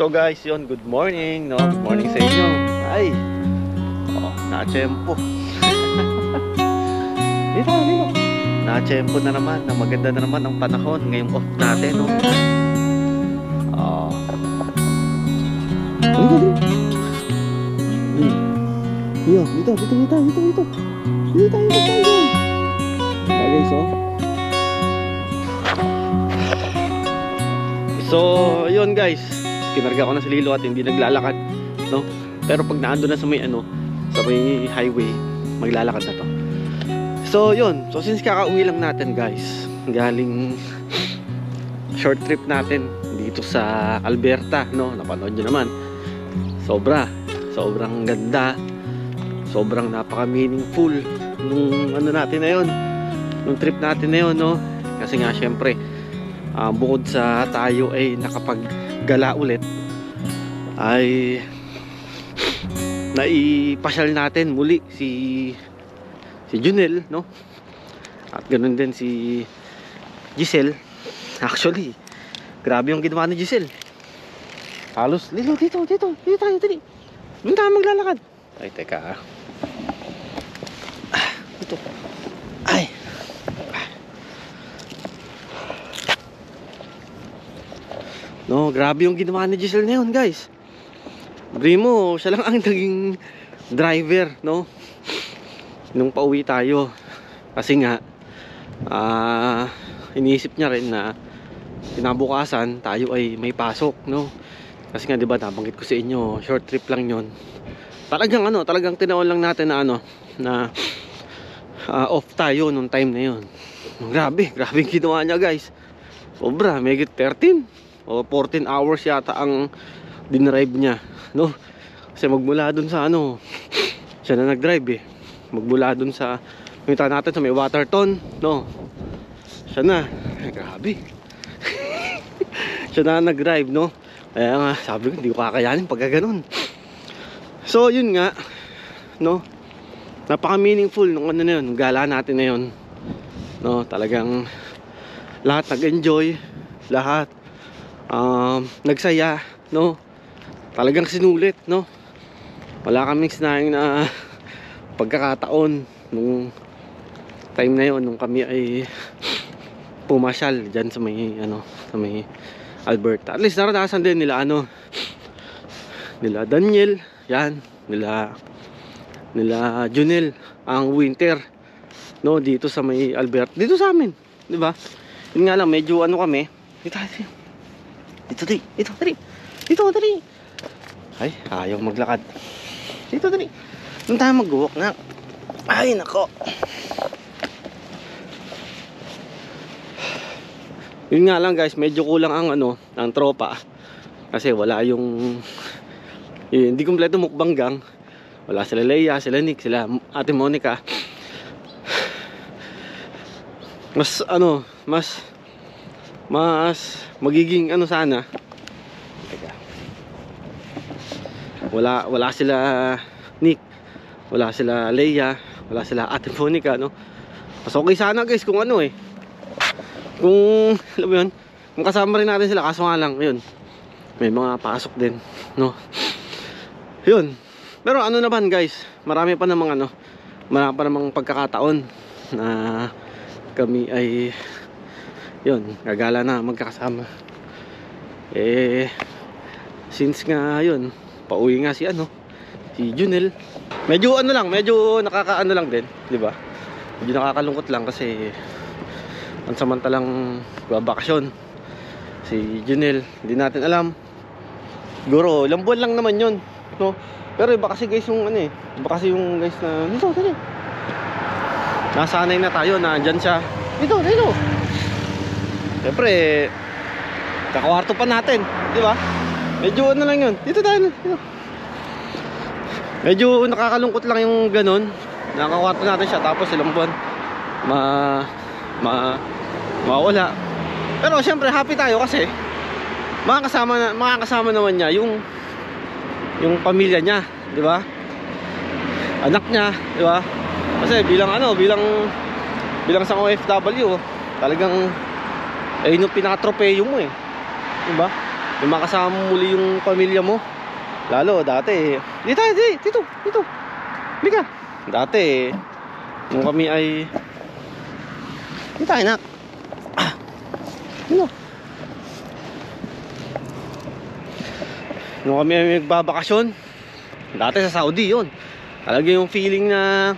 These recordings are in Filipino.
So guys, yun, good morning, no? Good morning sa inyo. Ay, na-tsempo. Dito. Na-tsempo na naman, na maganda na naman ang panahon ngayong off natin, no? Dito. Guys, oh. So, yun guys, kinarga ko na si Lilo at hindi naglalakad, no? Pero pag naando na sa may sa may highway, maglalakad na to. So, yun. So, since kakauwi lang natin guys, galing short trip natin dito sa Alberta, no? Napanood nyo naman. Sobrang ganda. Sobrang napaka-meaningful nung natin na yun. Nung trip natin na yun, no? Kasi nga, syempre, bukod sa tayo ay nakapaggala ulit, ay naipasyal natin muli si Junel, no? At ganoon din si Giselle. Actually, grabe yung ginawa ni Giselle. Halos, Lilo, dito tayo, dali. Doon tayo maglalakad. Ay, teka. Ito. Ay. No, grabe yung ginawa ni Giselle na yun, guys. Brimo, siya lang ang naging driver, no? Nung pauwi tayo. Kasi nga, iniisip niya rin na kinabukasan tayo ay may pasok, no? Kasi nga, diba, nabanggit ko sa inyo, short trip lang yun. Talagang tinaon lang natin na off tayo nung time na yun. Grabe yung ginawa niya, guys. Sobra, may 13 o 14 hours yata ang dinrive niya, no? Kasi magmula dun sa siya na nagdrive eh. Magmula dun sa punta natin sa may Waterton, no? Siya na, grabe. Siya na nagdrive, no? Kaya nga, sabi ko, hindi ko kakayanin pag gano'n. So, yun nga, no? Napaka-meaningful nung na yun, gala natin na yun, no? Talagang lahat nag-enjoy, lahat nagsaya, no? Talagang sinulit, no? Wala kaming sinayang na pagkakataon nung time na yon, nung kami ay pumasyal dyan sa may sa may Alberta. At least naranasan din nila nila Daniel, yan, nila Junel ang winter, no, dito sa may Alberta, dito sa amin, di ba? Yun nga lang, medyo kami dito dali. Ay, ayaw maglakad. Dito dali. Doon tayo mag-walk na. Ay, nako. Yun nga lang guys, medyo kulang ang ang tropa. Kasi wala hindi kumpleto mukbang gang. Wala sila Leia, sila Nick, sila Ate Monica. Mas magiging sana. Teka. Wala sila Nick, wala sila Leia, wala sila Ate Monica, no? Mas okay sana guys kung kung alam mo yun, kung kasama rin natin sila, kaso nga lang yun, may mga pasok din, no? Yun. Pero naman guys, marami pa namang pagkakataon na kami ay gagala na magkakasama. Since nga yun, pauwi nga si Junel. Medyo medyo nakakaano lang din, di ba? Medyo nakakalungkot lang kasi pansamantalang babakasyon si Junel. Hindi natin alam. Siguro ilang buwan lang naman yun, no? Pero iba kasi guys iba kasi yung guys na dito. Nasanay na tayo na andyan siya. Dito. Siyempre, kakwarto pa natin, di ba? Medyo lang yun. Dito tayo. Medyo nakakalungkot lang yung ganun. Nakakwarto natin siya tapos ilang buwan mawala. Pero siyempre happy tayo kasi makakasama naman niya yung pamilya niya, di ba? Anak niya, di ba? Kasi bilang sa OFW, talagang yun yung pinaka-tropeyo mo eh, di ba? yung makasama mo muli yung pamilya mo. Lalo dati dito, dito. Bika. Dati nung kami ay dito anak. Ano? Nung kami ay nagbabakasyon dati sa Saudi, yun talaga yung feeling na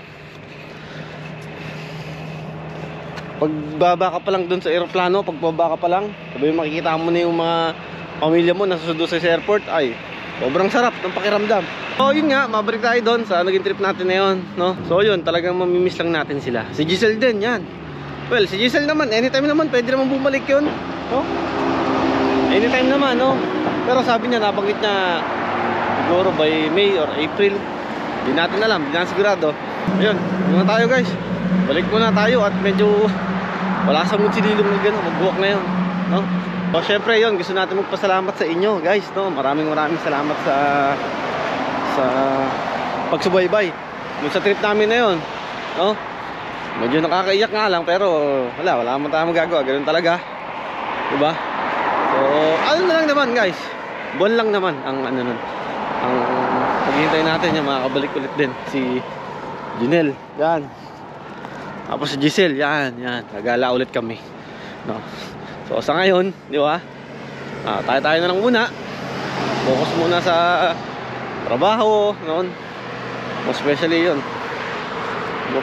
pagbaba ka pa lang dun sa aeroplano, pagbaba ka pa lang, sabi makikita mo na yung mga pamilya mo nasusundo sa airport, ay sobrang sarap ng pakiramdam. So yun nga, mabalik tayo doon sa naging trip natin na yun, no? So yun, talagang mamimiss lang natin sila. Si Giselle din, yan. Well, si Giselle naman, anytime naman, pwede naman bumalik yun, no? Anytime naman, no? Pero sabi niya, nabanggit na siguro by May or April. Hindi natin alam, hindi natin sigurado. Ayun, muna tayo guys. Balik muna tayo at medyo wala sa mood si Lilong na gano'n, mag-walk na yun, no? So syempre yun, gusto natin magpasalamat sa inyo guys, no? Maraming salamat sa pagsubaybay sa trip namin na yun, no? Medyo nakakaiyak nga lang, pero wala naman tayong magagawa, ganoon talaga, diba? So ano na lang naman guys, buwan lang naman ang ano nun, ang paghihintay natin yung makakabalik ulit din si Junel, yan. Tapos si Giselle, yan, nagala ulit kami, no? So sa ngayon, di ba? Tayo na lang muna. Focus muna sa trabaho, noon. Especially 'yon.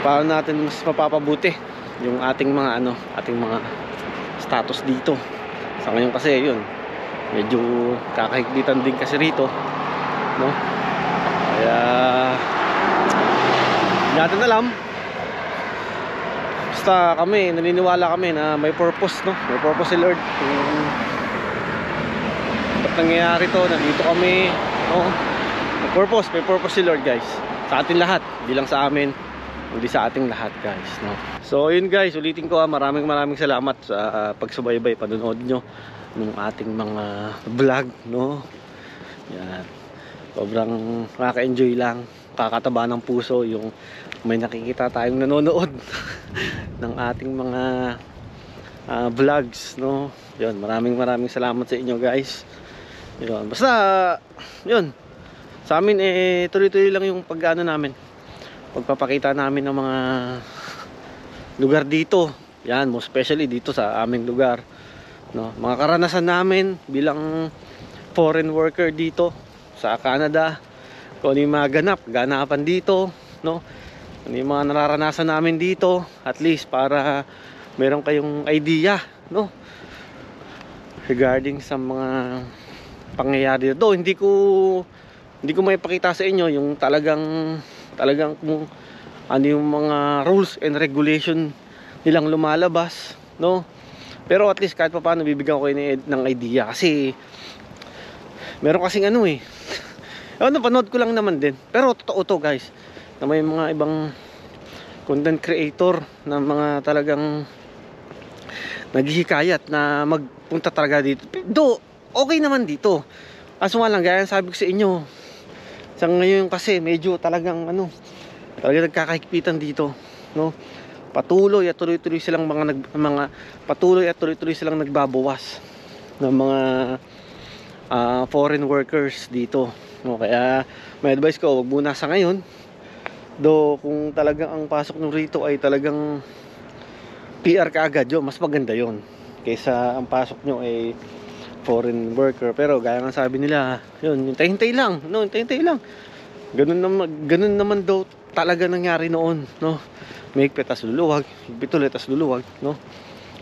Paano natin mas mapapabuti yung ating mga ating mga status dito. Sa ngayon kasi 'yun. Medyo kakahigpitan din kasi rito, no? Kaya hindi natin alam. Basta kami, naniniwala kami na may purpose, no? May purpose si Lord. Ba't nangyayari to? Nandito kami, no? May purpose si Lord guys. Sa atin lahat, hindi lang sa amin, hindi sa ating lahat guys, no? So yun guys, ulitin ko maraming salamat sa pagsubaybay, panonood nyo ng ating mga vlog, no? Yan. Sobrang nakaka-enjoy lang, kakataba ng puso yung may nakikita tayong nanonood ng ating mga vlogs, no? Yun, maraming salamat sa inyo guys. Yun, basta yun, sa amin tuloy-tuloy lang yung pag-ano namin, pagpapakita namin ng mga lugar dito. Yan, most especially dito sa aming lugar, no? Mga karanasan namin bilang foreign worker dito sa Canada, kung ano yung mga ganapan dito, no? Ano yung mga nararanasan namin dito, at least para meron kayong idea, no? Regarding sa mga pangyayari dito. Hindi ko maipakita sa inyo yung talagang kung ano yung mga rules and regulation nilang lumalabas, no? Pero at least kahit pa paano bibigyan ko kayo ng idea, kasi meron kasing napanood ko lang naman din, pero totoo to guys, na may mga ibang content creator na mga talagang naghihikayat na magpunta talaga dito. Okay naman dito. Kaso nga lang, gaya sabi ko sa inyo, sa ngayon kasi medyo talagang talagang nagkakahigpitan dito, no? Patuloy at tuloy-tuloy silang silang nagbabawas ng mga foreign workers dito, no? Kaya may advice ko, wag muna sa ngayon. Kung talagang ang pasok nyo rito ay talagang PR kaagad, yun, mas maganda yun kaysa ang pasok nyo ay foreign worker. Pero gaya nga sabi nila, yun, hintay-hintay lang, no? Hintay-hintay lang. Ganun naman daw talaga nangyari noon, no? Mahigpit tas luluwag, higpit ulit tas luluwag, no?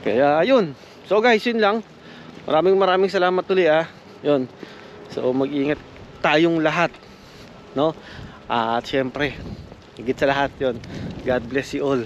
Kaya yun. So guys, yun lang. Maraming salamat ulit, yun. So mag-ingat tayong lahat, no? At syempre, higit sa lahat yun, God bless you all.